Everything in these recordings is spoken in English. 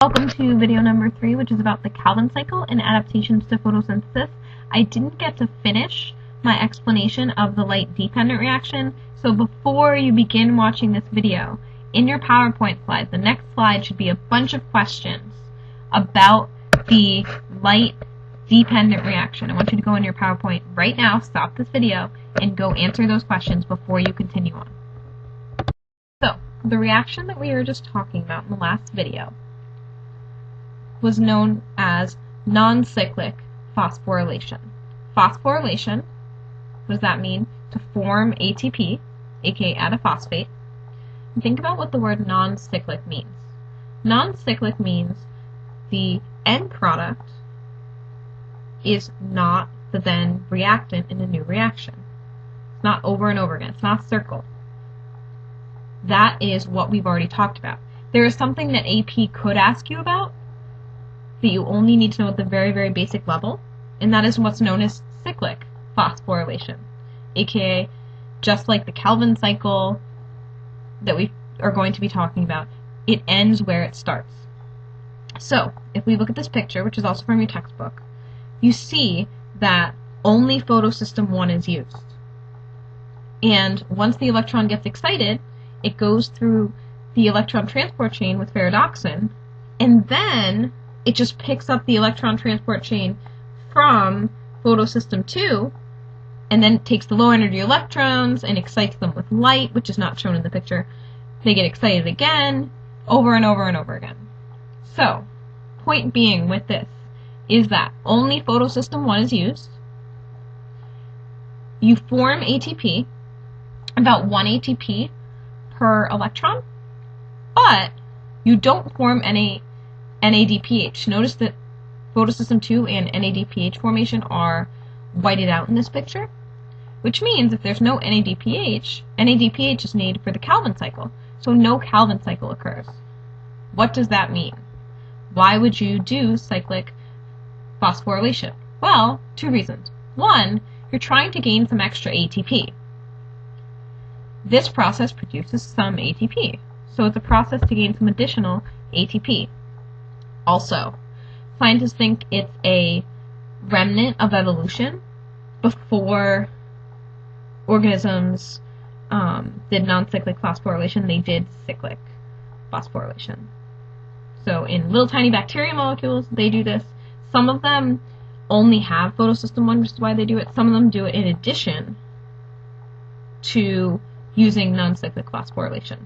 Welcome to video number 3, which is about the Calvin cycle and adaptations to photosynthesis. I didn't get to finish my explanation of the light-dependent reaction, so before you begin watching this video, in your PowerPoint slides, the next slide should be a bunch of questions about the light-dependent reaction. I want you to go in your PowerPoint right now, stop this video, and go answer those questions before you continue on. So, the reaction that we were just talking about in the last video was known as non-cyclic phosphorylation. Phosphorylation, what does that mean? To form ATP, aka adiphosphate. And think about what the word non-cyclic means. Non-cyclic means the end product is not the then reactant in a new reaction. It's not over and over again. It's not a circle. That is what we've already talked about. There is something that AP could ask you about that you only need to know at the very, very basic level, and that is what's known as cyclic phosphorylation, aka just like the Calvin cycle that we are going to be talking about, it ends where it starts. So, if we look at this picture, which is also from your textbook, you see that only photosystem 1 is used. And once the electron gets excited, it goes through the electron transport chain with ferredoxin, and then it just picks up the electron transport chain from photosystem 2, and then takes the low energy electrons and excites them with light, which is not shown in the picture. They get excited again, over and over and over again. So, point being with this is that only photosystem 1 is used. You form ATP, about 1 ATP per electron, but you don't form any NADPH. Notice that photosystem 2 and NADPH formation are whited out in this picture, which means if there's no NADPH is needed for the Calvin cycle, so no Calvin cycle occurs. What does that mean? Why would you do cyclic phosphorylation? Well, 2 reasons. 1, you're trying to gain some extra ATP. This process produces some ATP, so it's a process to gain some additional ATP. Also, scientists think it's a remnant of evolution. Before organisms did non-cyclic phosphorylation, they did cyclic phosphorylation. So in little tiny bacteria molecules, they do this. Some of them only have photosystem 1, which is why they do it. Some of them do it in addition to using non-cyclic phosphorylation.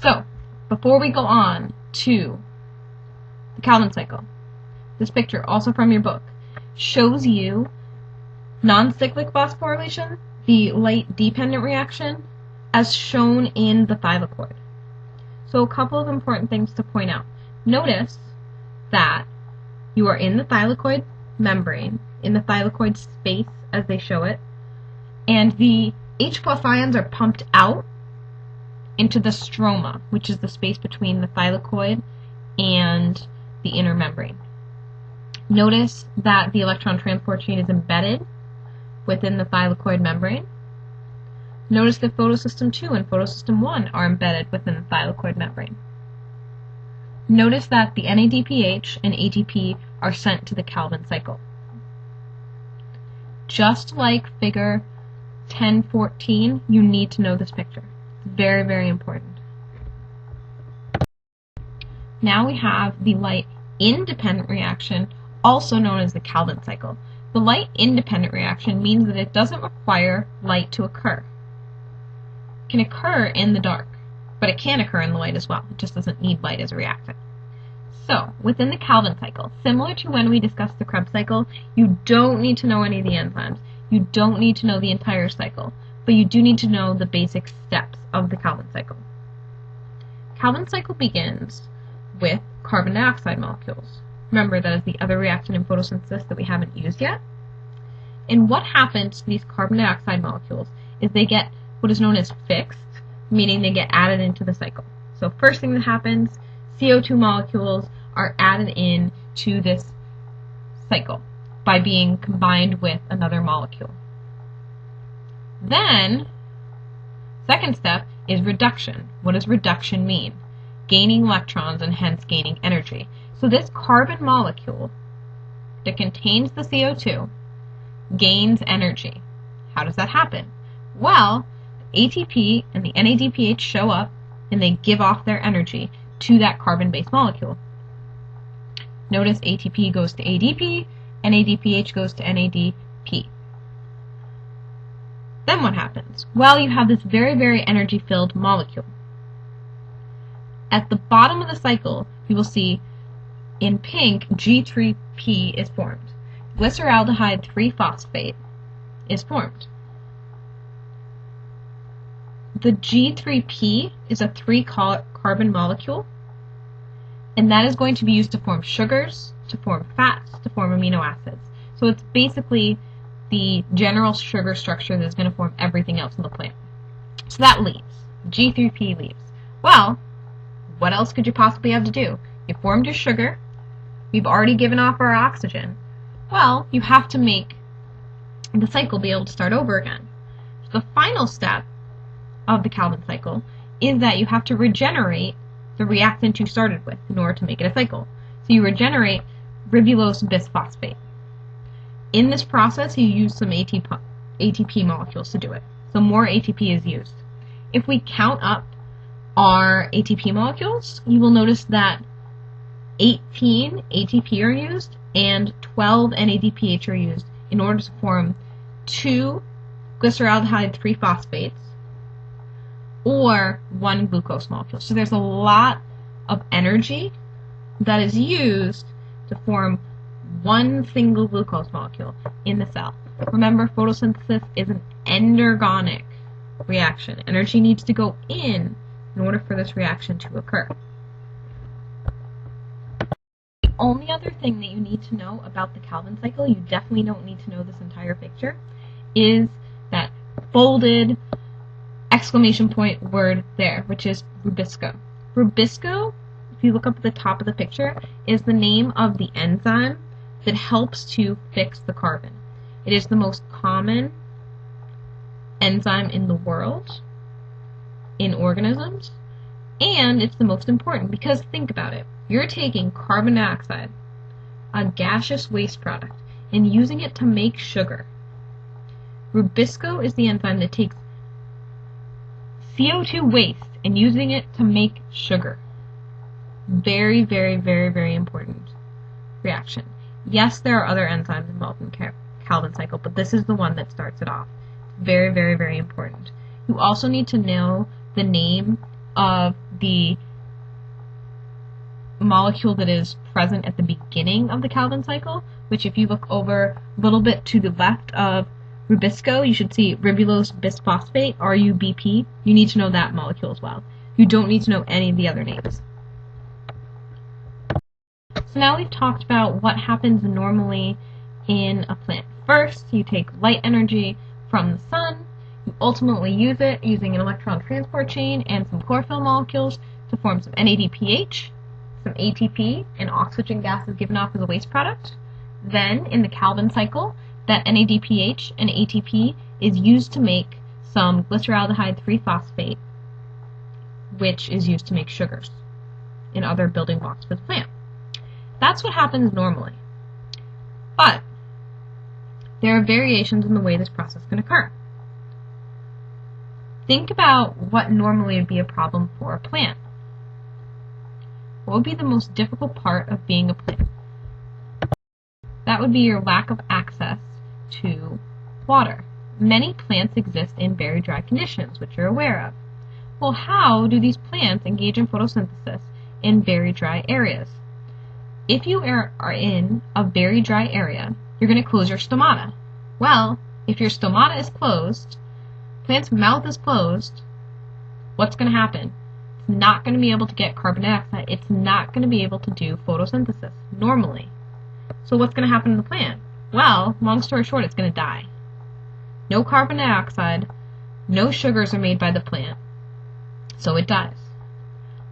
So, before we go on to the Calvin cycle, this picture, also from your book, shows you non-cyclic phosphorylation, the light-dependent reaction, as shown in the thylakoid. So a couple of important things to point out. Notice that you are in the thylakoid membrane, in the thylakoid space as they show it, and the H+ ions are pumped out into the stroma, which is the space between the thylakoid and the inner membrane. Notice that the electron transport chain is embedded within the thylakoid membrane. Notice that photosystem 2 and photosystem 1 are embedded within the thylakoid membrane. Notice that the NADPH and ATP are sent to the Calvin cycle. Just like figure 10.14, you need to know this picture. Very, very important. Now we have the light-independent reaction, also known as the Calvin cycle. The light-independent reaction means that it doesn't require light to occur. It can occur in the dark, but it can occur in the light as well. It just doesn't need light as a reactant. So, within the Calvin cycle, similar to when we discussed the Krebs cycle, you don't need to know any of the enzymes. You don't need to know the entire cycle, but you do need to know the basic steps of the Calvin cycle. Calvin cycle begins with carbon dioxide molecules. Remember, that is the other reactant in photosynthesis that we haven't used yet. And what happens to these carbon dioxide molecules is they get what is known as fixed, meaning they get added into the cycle. So first thing that happens, CO2 molecules are added in to this cycle by being combined with another molecule. Then, second step is reduction. What does reduction mean? gaining electrons and hence gaining energy. So this carbon molecule that contains the CO2 gains energy. How does that happen? Well, ATP and the NADPH show up and they give off their energy to that carbon-based molecule. Notice ATP goes to ADP, NADPH goes to NADP. Then what happens? Well, you have this very, very energy-filled molecule. At the bottom of the cycle, you will see in pink, G3P is formed. Glyceraldehyde 3-phosphate is formed. The G3P is a 3-carbon molecule, and that is going to be used to form sugars, to form fats, to form amino acids. So it's basically the general sugar structure that's going to form everything else in the plant. So that leaves. G3P leaves. Well, what else could you possibly have to do? You formed your sugar. We've already given off our oxygen. Well, you have to make the cycle be able to start over again. So the final step of the Calvin cycle is that you have to regenerate the reactant you started with in order to make it a cycle. So you regenerate ribulose bisphosphate. In this process, you use some ATP molecules to do it. So more ATP is used. If we count up our ATP molecules, you will notice that 18 ATP are used and 12 NADPH are used in order to form 2 glyceraldehyde 3-phosphates or 1 glucose molecule. So there's a lot of energy that is used to form one single glucose molecule in the cell. Remember, photosynthesis is an endergonic reaction. Energy needs to go in order for this reaction to occur. The only other thing that you need to know about the Calvin cycle, you definitely don't need to know this entire picture, is that folded exclamation point word there, which is rubisco. Rubisco, if you look up at the top of the picture, is the name of the enzyme that helps to fix the carbon. It is the most common enzyme in the world in organisms, and it's the most important because think about it. You're taking carbon dioxide, a gaseous waste product, and using it to make sugar. Rubisco is the enzyme that takes CO2 waste and using it to make sugar. Very, very, very, very important reaction. Yes, there are other enzymes involved in the Calvin cycle, but this is the one that starts it off. Very, very, very important. You also need to know the name of the molecule that is present at the beginning of the Calvin cycle, which if you look over a little bit to the left of rubisco, you should see ribulose bisphosphate, RUBP. You need to know that molecule as well. You don't need to know any of the other names. So now we've talked about what happens normally in a plant. First, you take light energy from the sun, you ultimately use it using an electron transport chain and some chlorophyll molecules to form some NADPH, some ATP, and oxygen gas is given off as a waste product. Then, in the Calvin cycle, that NADPH and ATP is used to make some glyceraldehyde 3-phosphate, which is used to make sugars and other building blocks for the plant. That's what happens normally. But there are variations in the way this process can occur. Think about what normally would be a problem for a plant. What would be the most difficult part of being a plant? That would be your lack of access to water. Many plants exist in very dry conditions, which you're aware of. Well, how do these plants engage in photosynthesis in very dry areas? If you are in a very dry area, you're going to close your stomata. Well, if your stomata is closed, plant's mouth is closed, what's going to happen? It's not going to be able to get carbon dioxide. It's not going to be able to do photosynthesis normally. So what's going to happen to the plant? Well, long story short, it's going to die. No carbon dioxide, no sugars are made by the plant, so it dies.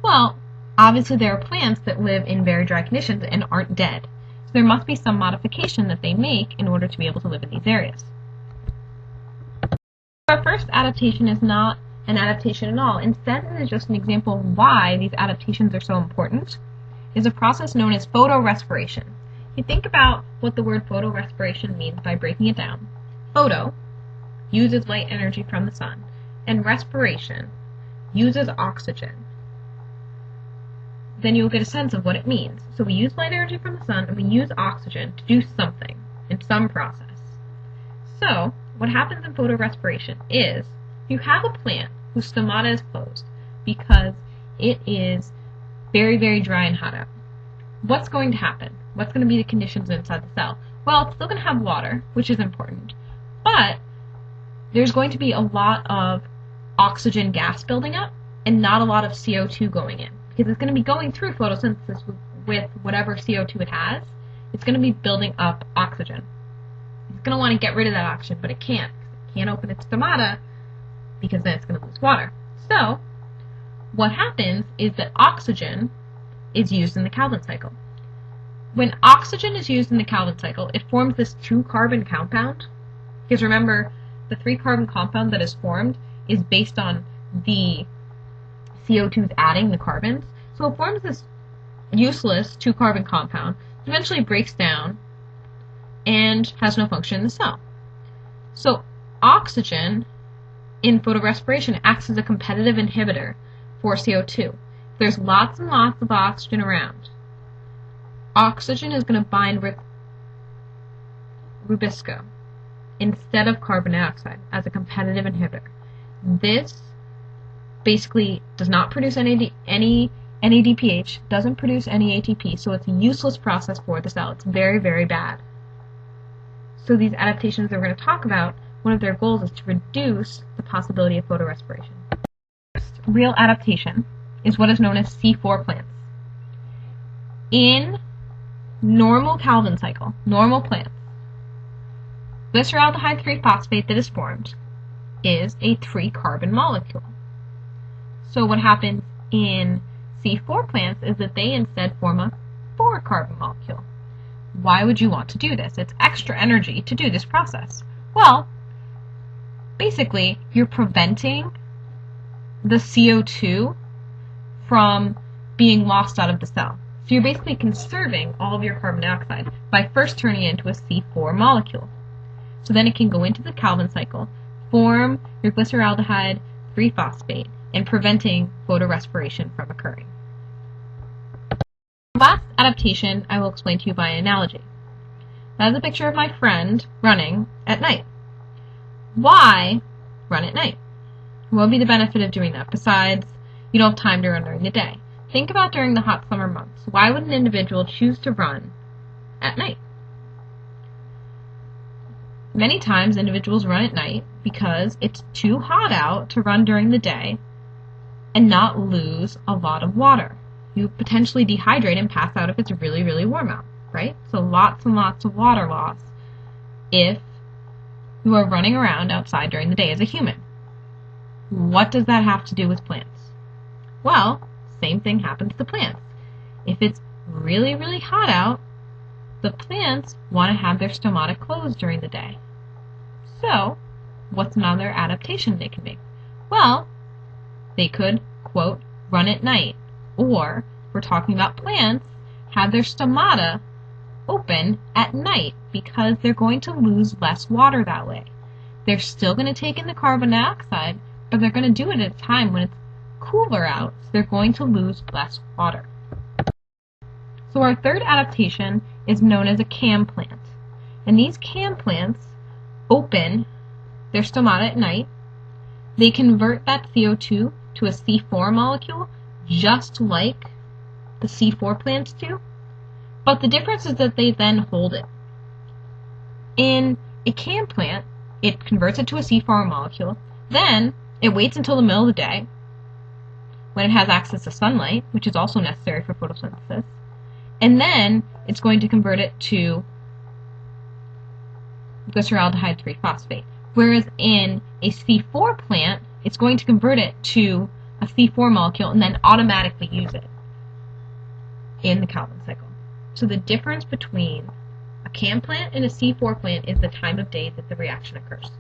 Well, obviously there are plants that live in very dry conditions and aren't dead. So there must be some modification that they make in order to be able to live in these areas. Our first adaptation is not an adaptation at all. Instead, it is just an example of why these adaptations are so important, is a process known as photorespiration. You think about what the word photorespiration means by breaking it down. Photo uses light energy from the sun, and respiration uses oxygen. Then you'll get a sense of what it means. So we use light energy from the sun, and we use oxygen to do something in some process. So what happens in photorespiration is you have a plant whose stomata is closed because it is very, very dry and hot out. What's going to happen? What's going to be the conditions inside the cell? Well, it's still going to have water, which is important, but there's going to be a lot of oxygen gas building up and not a lot of CO2 going in, because it's going to be going through photosynthesis with whatever CO2 it has. It's going to be building up oxygen. It's going to want to get rid of that oxygen, but it can't. It can't open its stomata because then it's going to lose water. So what happens is that oxygen is used in the Calvin cycle. When oxygen is used in the Calvin cycle, it forms this 2-carbon compound. Because remember, the 3-carbon compound that is formed is based on the CO2's adding the carbons. So it forms this useless 2-carbon compound, which eventually breaks down and has no function in the cell. So oxygen in photorespiration acts as a competitive inhibitor for CO2. There's lots and lots of oxygen around. Oxygen is going to bind with rubisco instead of carbon dioxide as a competitive inhibitor. This basically does not produce any NADPH, doesn't produce any ATP, so it's a useless process for the cell. It's very, very bad. So these adaptations that we're going to talk about, one of their goals is to reduce the possibility of photorespiration. First real adaptation is what is known as C4 plants. In normal Calvin cycle, normal plants, glyceraldehyde 3-phosphate that is formed is a 3-carbon molecule. So what happens in C4 plants is that they instead form a 4-carbon molecule. Why would you want to do this? It's extra energy to do this process. Well, basically, you're preventing the CO2 from being lost out of the cell. So you're basically conserving all of your carbon dioxide by first turning it into a C4 molecule. So then it can go into the Calvin cycle, form your glyceraldehyde 3-phosphate, and preventing photorespiration from occurring. The last adaptation I will explain to you by analogy. That is a picture of my friend running at night. Why run at night? What would be the benefit of doing that besides you don't have time to run during the day? Think about during the hot summer months. Why would an individual choose to run at night? Many times individuals run at night because it's too hot out to run during the day and not lose a lot of water. You potentially dehydrate and pass out if it's really, really warm out, right? So lots and lots of water loss if you are running around outside during the day as a human. What does that have to do with plants? Well, same thing happens to plants. If it's really, really hot out, the plants want to have their stomata closed during the day. So, what's another adaptation they can make? Well, they could, quote, run at night. Or, if we're talking about plants, have their stomata open at night because they're going to lose less water that way. They're still going to take in the carbon dioxide, but they're going to do it at a time when it's cooler out, so they're going to lose less water. So our third adaptation is known as a CAM plant. And these CAM plants open their stomata at night. They convert that CO2 to a C4 molecule, just like the C4 plants do. But the difference is that they then hold it. In a CAM plant, it converts it to a C4 molecule. Then it waits until the middle of the day when it has access to sunlight, which is also necessary for photosynthesis. And then it's going to convert it to glyceraldehyde 3-phosphate. Whereas in a C4 plant, it's going to convert it to a C4 molecule and then automatically use it in the Calvin cycle. So the difference between a CAM plant and a C4 plant is the time of day that the reaction occurs.